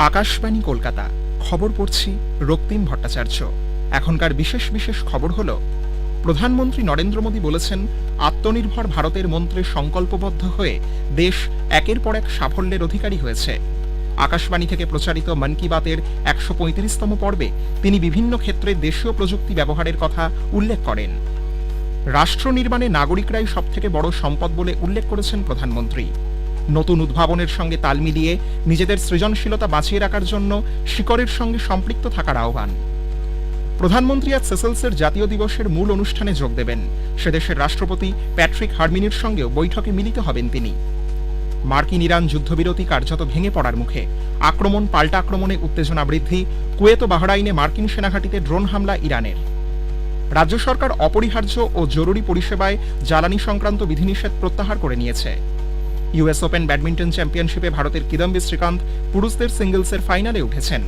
আকাশবাণী কলকাতা, খবর পড়ছি রক্তিম ভট্টাচার্য। এখনকার বিশেষ বিশেষ খবর হল, প্রধানমন্ত্রী নরেন্দ্র মোদী বলেছেন, আত্মনির্ভর ভারতের মন্ত্রে সংকল্পবদ্ধ হয়ে দেশ একের পর এক সাফল্যের অধিকারী হয়েছে। আকাশবাণী থেকে প্রচারিত মন কি বাতের ১৩৫তম পর্বে তিনি বিভিন্ন ক্ষেত্রে দেশীয় প্রযুক্তি ব্যবহারের কথা উল্লেখ করেন। রাষ্ট্র নির্মাণে নাগরিকরাই সবথেকে বড় সম্পদ বলে উল্লেখ করেছেন প্রধানমন্ত্রী। নতুন উদ্ভাবনের সঙ্গে তাল মিলিয়ে নিজেদের সৃজনশীলতা বাঁচিয়ে রাখার জন্য শিকড়ের সঙ্গে সম্পৃক্ত থাকার আহ্বান। প্রধানমন্ত্রী আজ সেসেলসের জাতীয় দিবসের মূল অনুষ্ঠানে যোগ দেবেন। সেদেশের রাষ্ট্রপতি প্যাট্রিক হারমিনির সঙ্গেও বৈঠকে মিলিত হবেন তিনি। মার্কিন ইরান যুদ্ধবিরতি কার্যত ভেঙে পড়ার মুখে। আক্রমণ পাল্টা আক্রমণে উত্তেজনা বৃদ্ধি। কুয়েত ও বাহরাইনে মার্কিন সেনাঘাঁটিতে ড্রোন হামলা ইরানের। রাজ্য সরকার অপরিহার্য ও জরুরি পরিষেবায় জ্বালানি সংক্রান্ত বিধিনিষেধ প্রত্যাহার করে নিয়েছে। ইউএস ওপেন ব্যাডমিন্টন চ্যাম্পিয়নশিপে ভারতের কিদম্বি শ্রীকান্ত পুরুষদের সিঙ্গলসের ফাইনালে উঠেছেন।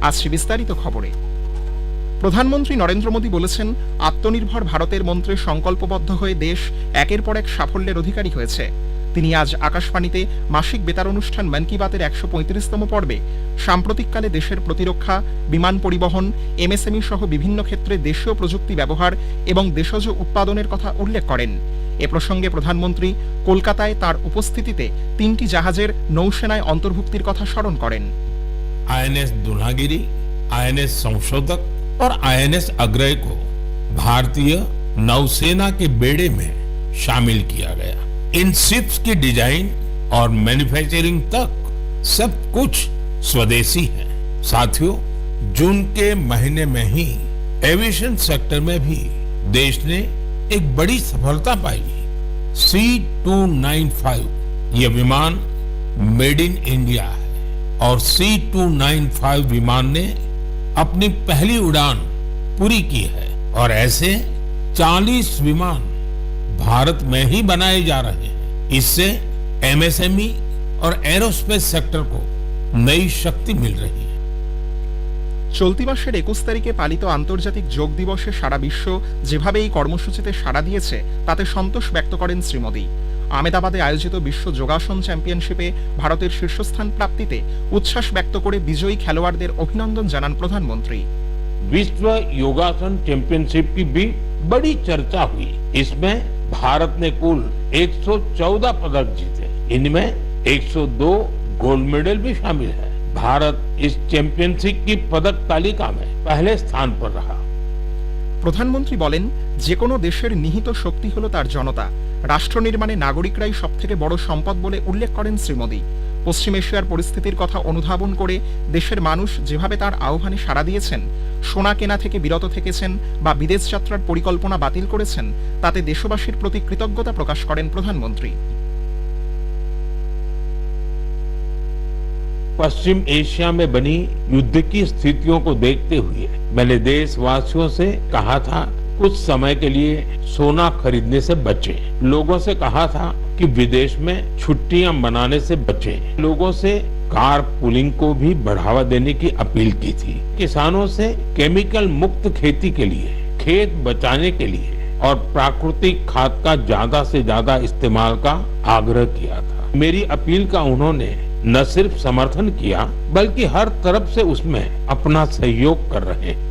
আসছে বিস্তারিত খবরে। প্রধানমন্ত্রী নরেন্দ্র মোদী বলেছেন, আত্মনির্ভর ভারতের মন্ত্রে সংকল্পবদ্ধ হয়ে দেশ একের পর এক সাফল্যের অধিকারী হয়েছে। তিনি আজ আকাশবাণীতে মাসিক বেতার অনুষ্ঠান মন কি বাতের ১৩৫তম পর্বে সাম্প্রতিককালে দেশের প্রতিরক্ষা, বিমান পরিবহন, এমএসএমই সহ বিভিন্ন ক্ষেত্রে দেশীয় প্রযুক্তি ব্যবহার এবং দেশজ উৎপাদনের কথা উল্লেখ করেন। এ প্রসঙ্গে প্রধানমন্ত্রী কলকাতায় তার উপস্থিতিতে ৩টি জাহাজের নৌসেনায় অন্তর্ভুক্তির কথা স্মরণ করেন। आईएनएस दुल्हागिरी, आईएनएस संशोधक और आईएनएस अग्रय को भारतीय नौसेना के बेड़े में शामिल किया गया। इन शिप्स की डिजाइन और मैन्युफैक्चरिंग तक सब कुछ स्वदेशी है। साथियों, जून के महीने में ही एविएशन सेक्टर में भी देश ने एक बड़ी सफलता पाई। C295 ये विमान मेड इन इंडिया है और C295 विमान ने अपनी पहली उड़ान पूरी की है और ऐसे 40 विमान भारत में ही बनाए जा रहे हैं। इससे एमएसएमई और एरोस्पेस सेक्टर को नई शक्ति मिल रही है। চলতি মাসের ২১ তারিখে পালিত আন্তর্জাতিক যোগ দিবসে সারা বিশ্ব যেভাবে এই কর্মসূচিতে সাড়া দিয়েছে তাতে সন্তোষ ব্যক্ত করেন শ্রী মোদী। আহমেদাবাদে আয়োজিত বিশ্ব যোগাসন চ্যাম্পিয়নশিপে ভারতের শীর্ষস্থান প্রাপ্তিতে উচ্ছ্বাস ব্যক্ত করে বিজয়ী খেলোয়াড়দের অভিনন্দন জানান প্রধানমন্ত্রী। विश्व योगासन चैंपियनशिप की भी बड़ी चर्चा हुई। इसमें भारत ने कुल 114 पदक जीते। इनमें 102 गोल्ड मेडल भी शामिल है। भारत इस चैंपियनशिप की पदक तालिका में पहले स्थान पर रहा। প্রধানমন্ত্রী বলেন, যে কোনো দেশের নিহিত শক্তি হল তার জনতা। রাষ্ট্র নির্মাণে নাগরিকরাই সবথেকে বড় সম্পদ বলে উল্লেখ করেন শ্রী মোদী। পশ্চিম এশিয়ার পরিস্থিতির কথা অনুধাবন করে দেশের মানুষ যেভাবে তার আহ্বানে সাড়া দিয়েছেন, সোনা কেনা থেকে বিরত থেকেছেন বা বিদেশ যাত্রার পরিকল্পনা বাতিল করেছেন, তাতে দেশবাসীর প্রতি কৃতজ্ঞতা প্রকাশ করেন প্রধানমন্ত্রী। पश्चिम एशिया में बनी युद्ध की स्थितियों को देखते हुए मैंने देशवासियों से कहा था, कुछ समय के लिए सोना खरीदने से बचें। लोगों से कहा था कि विदेश में छुट्टियां मनाने से बचें। लोगों से कार पुलिंग को भी बढ़ावा देने की अपील की थी। किसानों से केमिकल मुक्त खेती के लिए, खेत बचाने के लिए और प्राकृतिक खाद का ज्यादा से ज्यादा इस्तेमाल का आग्रह किया था। मेरी अपील का उन्होंने न सिर्फ समर्थन किया बल्कि हर तरफ से उसमें अपना सहयोग कर रहे हैं।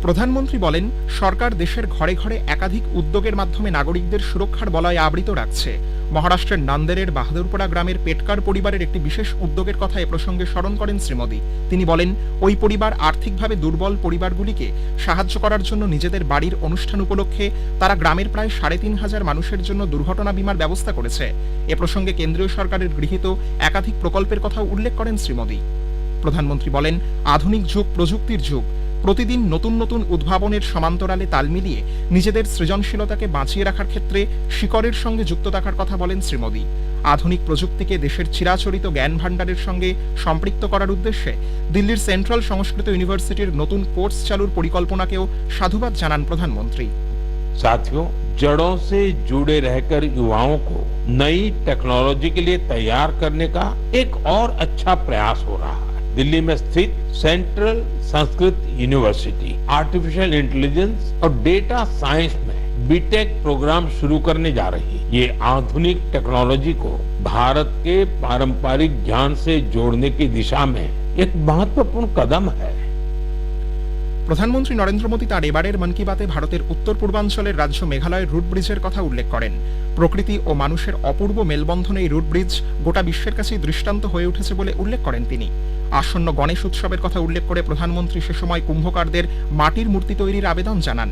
প্রধানমন্ত্রী বলেন, সরকার দেশের ঘরে ঘরে একাধিক উদ্যোগের মাধ্যমে নাগরিকদের সুরক্ষার বলয়ে আবৃত রাখছে। মহারাষ্ট্রের নান্দেরের বাহাদুরপাড়া গ্রামের পেটকার পরিবারের একটি বিশেষ উদ্যোগের কথা এ প্রসঙ্গে স্মরণ করেন শ্রী মোদী। তিনি বলেন, ওই পরিবার আর্থিকভাবে দুর্বল পরিবারগুলিকে সাহায্য করার জন্য নিজেদের বাড়ির অনুষ্ঠান উপলক্ষে তারা গ্রামের প্রায় ৩৫০০ মানুষের জন্য দুর্ঘটনা বীমার ব্যবস্থা করেছে। এ প্রসঙ্গে কেন্দ্রীয় সরকারের গৃহীত একাধিক প্রকল্পের কথাও উল্লেখ করেন শ্রী মোদী। প্রধানমন্ত্রী বলেন, আধুনিক যুগ প্রযুক্তির যুগ। প্রতিদিন নতুন নতুন উদ্ভাবনের সমান্তরালে তাল মিলিয়ে নিজেদের সৃজনশীলতাকে বাঁচিয়ে রাখার ক্ষেত্রে শিকড়ের সঙ্গে যুক্ত থাকার কথা বলেন শ্রী মোদী। আধুনিক প্রযুক্তিকে দেশের চিরাচরিত জ্ঞান ভাণ্ডারের সঙ্গে সম্পৃক্ত করার উদ্দেশ্যে দিল্লির সেন্ট্রাল সংস্কৃত ইউনিভার্সিটির নতুন কোর্স চালুর পরিকল্পনাকেও সাধুবাদ জানান প্রধানমন্ত্রী। साथियों, जड़ों से जुड़े रहकर युवाओं को नई टेक्नोलॉजी के लिए तैयार करने का एक और अच्छा प्रयास हो रहा है। दिल्ली में स्थित central Sanskrit university artificial intelligence और डेटा साइंस में बीटेक प्रोग्राम शुरू करने जा रही है। ये आधुनिक टेक्नोलॉजी को भारत के पारंपरिक ज्ञान से जोड़ने की दिशा में एक महत्वपूर्ण कदम है। প্রধানমন্ত্রী নরেন্দ্র মোদী তার এবারের মন কি বাতে ভারতের উত্তর পূর্বাঞ্চলের রাজ্য মেঘালয়ের রুট ব্রিজের কথা উল্লেখ করেন। প্রকৃতি ও মানুষের অপূর্ব মেলবন্ধনে এই রুট ব্রিজ গোটা বিশ্বের কাছেই দৃষ্টান্ত হয়ে উঠেছে বলে উল্লেখ করেন তিনি। আসন্ন গণেশ উৎসবের কথা উল্লেখ করে প্রধানমন্ত্রী সে সময় কুম্ভকারদের মাটির মূর্তি তৈরির আবেদন জানান।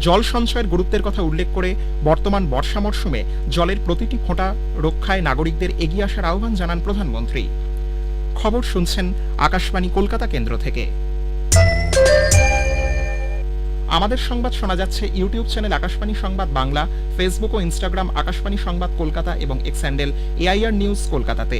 জল সঞ্চয়ের গুরুত্বের কথা উল্লেখ করে বর্তমান বর্ষা মরশুমে জলের প্রতিটি ফোঁটা রক্ষায় নাগরিকদের এগিয়ে আসার আহ্বান জানান প্রধানমন্ত্রী। খবর শুনছেন আকাশবাণী কলকাতা কেন্দ্র থেকে। আমাদের সংবাদ শোনা যাচ্ছে ইউটিউব চ্যানেল আকাশবাণী সংবাদ বাংলা, ফেসবুক ও ইনস্টাগ্রাম আকাশবাণী সংবাদ কলকাতা এবং এক্স হ্যান্ডেল AIR নিউজ কলকাতাতে।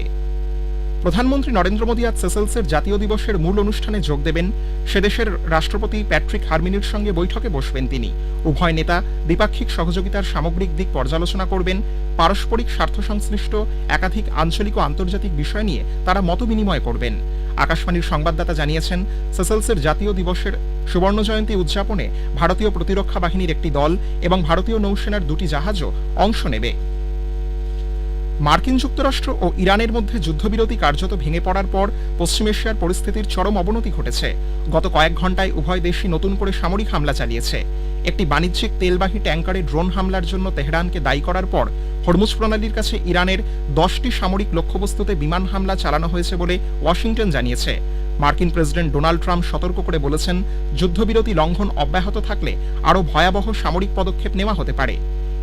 প্রধানমন্ত্রী নরেন্দ্র মোদী আজ সেসেলসের জাতীয় দিবসের মূল অনুষ্ঠানে যোগ দেবেন। সে দেশের রাষ্ট্রপতি প্যাট্রিক হারমিনির সঙ্গে বৈঠকে বসবেন তিনি। উভয় নেতা দ্বিপাক্ষিক সহযোগিতার সামগ্রিক দিক পর্যালোচনা করবেন। পারস্পরিক স্বার্থ সংশ্লিষ্ট একাধিক আঞ্চলিক ও আন্তর্জাতিক বিষয় নিয়ে তারা মতবিনিময় করবেন। আকাশবাণীর সংবাদদাতা জানিয়েছেন, সেসেলসের জাতীয় দিবসের সুবর্ণ জয়ন্তী উদযাপনে ভারতীয় প্রতিরক্ষা বাহিনীর একটি দল এবং ভারতীয় নৌসেনার দুটি জাহাজও অংশ নেবে। মার্কিন যুক্তরাষ্ট্র ও ইরানের মধ্যে যুদ্ধবিরতি কার্যত ভেঙে পড়ার পর পশ্চিম এশিয়ার পরিস্থিতির চরম অবনতি ঘটেছে। গত কয়েক ঘন্টায় উভয় দেশই নতুন করে সামরিক হামলা চালিয়েছে। একটি বাণিজ্যিক তেলবাহী ট্যাঙ্কারে ড্রোন হামলার জন্য তেহরানকে দায়ী করার পর হরমুজ প্রণালীর কাছে ইরানের 10টি সামরিক লক্ষ্যবস্তুতে বিমান হামলা চালানো হয়েছে বলে ওয়াশিংটন জানিয়েছে। মার্কিন প্রেসিডেন্ট ডোনাল্ড ট্রাম্প সতর্ক করে বলেছেন, যুদ্ধবিরতি লঙ্ঘন অব্যাহত থাকলে আরও ভয়াবহ সামরিক পদক্ষেপ নেওয়া হতে পারে।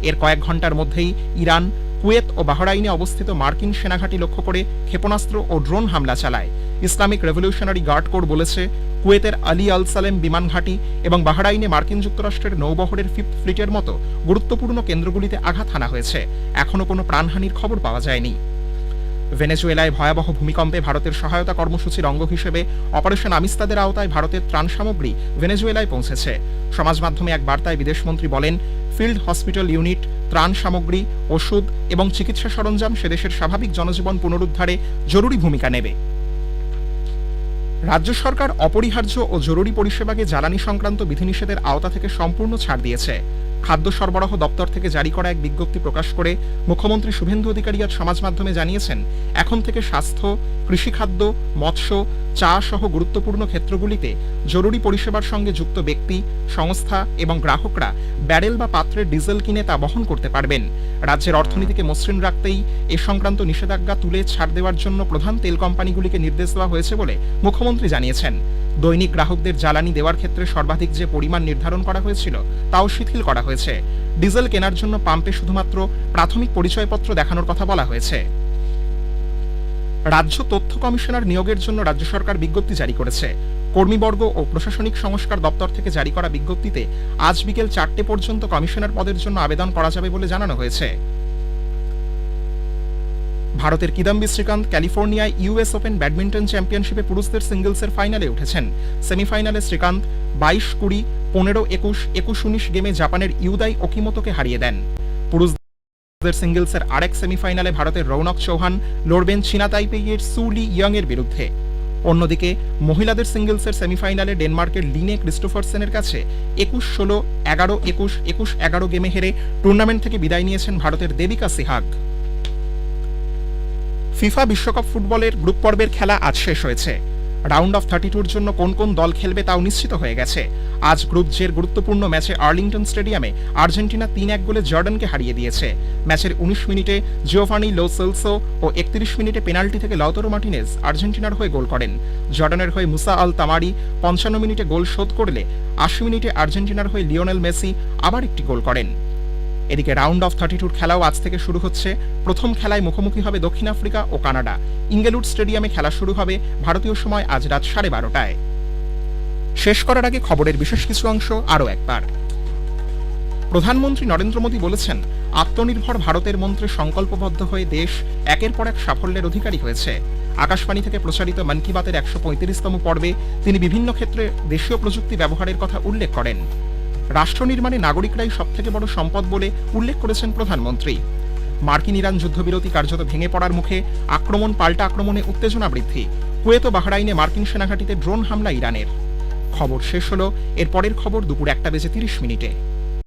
এর কয়েক ঘন্টার মধ্যেই ইরান কুয়েত ও বাহরাইনে অবস্থিত মার্কিন সেনাঘাঁটি লক্ষ্য করে ক্ষেপণাস্ত্র ও ড্রোন হামলা চালায়। ইসলামিক রেভলিউশনারি গার্ড কোর বলেছে, কুয়েতের আলী আল সালেম বিমান ঘাঁটি এবং বাহরাইনে মার্কিন যুক্তরাষ্ট্রের নৌবহরের 5th ফ্লিটের মতো গুরুত্বপূর্ণ কেন্দ্রগুলিতে আঘাত হানা হয়েছে। এখনও কোনো প্রাণহানির খবর পাওয়া যায়নি। ভেনেজুয়েলায় ভয়াবহ ভূমিকম্পে ভারতের সহায়তা কর্মসূচির অঙ্গ হিসেবে অপারেশন আমিস্তাদের আওতায় ভারতের ত্রাণ সামগ্রী ভেনেজুয়েলায় পৌঁছেছে। সমাজ মাধ্যমে এক বার্তায় বিদেশমন্ত্রী বলেন, ফিল্ড হসপিটাল ইউনিট, ত্রাণ সামগ্রী, ওষুধ এবং চিকিৎসা সরঞ্জাম সে দেশের স্বাভাবিক জনজীবন পুনরুদ্ধারে জরুরি ভূমিকা নেবে। রাজ্য সরকার অপরিহার্য ও জরুরি পরিষেবাকে জ্বালানি সংক্রান্ত বিধিনিষেধের আওতা থেকে সম্পূর্ণ ছাড় দিয়েছে। খাদ্য সরবরাহ দপ্তর থেকে জারি করা এক বিজ্ঞপ্তি প্রকাশ করে মুখ্যমন্ত্রী শুভেন্দু অধিকারী আজ সমাজ মাধ্যমে জানিয়েছেন, এখন থেকে স্বাস্থ্য, কৃষিখাদ্য, মৎস্য, চা সহ গুরুত্বপূর্ণ ক্ষেত্রগুলিতে জরুরি পরিষেবার সঙ্গে যুক্ত ব্যক্তি, সংস্থা এবং গ্রাহকরা ব্যারেল বা পাত্রের ডিজেল কিনে তা বহন করতে পারবেন। রাজ্যের অর্থনীতিকে মসৃণ রাখতেই এ সংক্রান্ত নিষেধাজ্ঞা তুলে ছাড় দেওয়ার জন্য প্রধান তেল কোম্পানিগুলিকে নির্দেশ দেওয়া হয়েছে বলে মুখ্যমন্ত্রী জানিয়েছেন। দৈনিক গ্রাহকদের জ্বালানি দেওয়ার ক্ষেত্রে সর্বাধিক যে পরিমাণ নির্ধারণ করা হয়েছিল তাও শিথিল করা হয়েছে। ডিজেল কেনার জন্য পাম্পে শুধুমাত্র প্রাথমিক পরিচয়পত্র দেখানোর কথা বলা হয়েছে। রাজ্য তথ্য কমিশনার নিয়োগের জন্য রাজ্য সরকার বিজ্ঞপ্তি জারি করেছে। কর্মীবর্গ ও প্রশাসনিক সংস্কার দপ্তর থেকে জারি করা বিজ্ঞপ্তিতে আজ বিকেল 4টে পর্যন্ত কমিশনার পদের জন্য আবেদন করা যাবে বলে জানানো হয়েছে। ভারতের কিদাম্বি শ্রীকান্ত ক্যালিফোর্নিয়ায় US ওপেন ব্যাডমিন্টন চ্যাম্পিয়নশিপে পুরুষদের সিঙ্গলসের ফাইনালে উঠেছেন। সেমিফাইনালে শ্রীকান্ত 22-20, 15-21, 21-19 গেমে জাপানের ইউদাই ওকিমোতোকে হারিয়ে দেন। পুরুষদের সিঙ্গলসের আরেক সেমিফাইনালে ভারতের রৌনক চৌহান লড়বেন চীনা তাইপেইয়ের সু লি ইয়ং এর বিরুদ্ধে। অন্যদিকে মহিলাদের সিঙ্গলসের সেমিফাইনালে ডেনমার্কের লিনে ক্রিস্টোফারসেনের কাছে 21-16, 11-21, 21-11 গেমে হেরে টুর্নামেন্ট থেকে বিদায় নিয়েছেন ভারতের দেবিকা সিহাগ। ফিফা বিশ্বকাপ ফুটবলের গ্রুপ পর্বের খেলা আজ শেষ হয়েছে। রাউন্ড অফ 32-র জন্য কোন কোন দল খেলবে তাও নিশ্চিত হয়ে গেছে। আজ গ্রুপ জের গুরুত্বপূর্ণ ম্যাচে আর্লিংটন স্টেডিয়ামে আর্জেন্টিনা 3-1 গোলে জর্ডানকে হারিয়ে দিয়েছে। ম্যাচের 19 মিনিটে জিওভানি লো সেলসো ও 31 মিনিটে পেনাল্টি থেকে লাউতারো মার্টিনেজ আর্জেন্টিনার হয়ে গোল করেন। জর্ডানের হয়ে মুসা আল তামারি 55 মিনিটে গোল শোধ করলে 80 মিনিটে আর্জেন্টিনার হয়ে লিওনেল মেসি আবার একটি গোল করেন। এদিকে রাউন্ড অফ 32-র খেলাও আজ থেকে শুরু হচ্ছে। প্রথম খেলায় মুখোমুখি হবে দক্ষিণ আফ্রিকা ও কানাডা। ইঙ্গেলউড স্টেডিয়ামে খেলা শুরু হবে ভারতীয় সময় আজ রাত 12:30টায়। শেষ করার আগে খবরের বিশেষ কিছু অংশ আরও একবার। প্রধানমন্ত্রী নরেন্দ্র মোদী বলেছেন, আত্মনির্ভর ভারতের মন্ত্রে সংকল্পবদ্ধ হয়ে দেশ একের পর এক সাফল্যের অধিকারী হয়েছে। আকাশবাণী থেকে প্রচারিত মন কি বাতের 135তম পর্বে তিনি বিভিন্ন ক্ষেত্রে দেশীয় প্রযুক্তি ব্যবহারের কথা উল্লেখ করেন। রাষ্ট্র নির্মাণে নাগরিকরাই সবথেকে বড় সম্পদ বলে উল্লেখ করেছেন প্রধানমন্ত্রী। মার্কিন ইরান যুদ্ধবিরতি কার্যত ভেঙে পড়ার মুখে আক্রমণ পাল্টা আক্রমণে উত্তেজনা বৃদ্ধি। কুয়েত ও বাহরাইনে মার্কিন সেনাঘাঁটিতে ড্রোন হামলা ইরানের। খবর শেষ হলো। এর পরের খবর দুপুর 1টা বেজে 30 মিনিটে।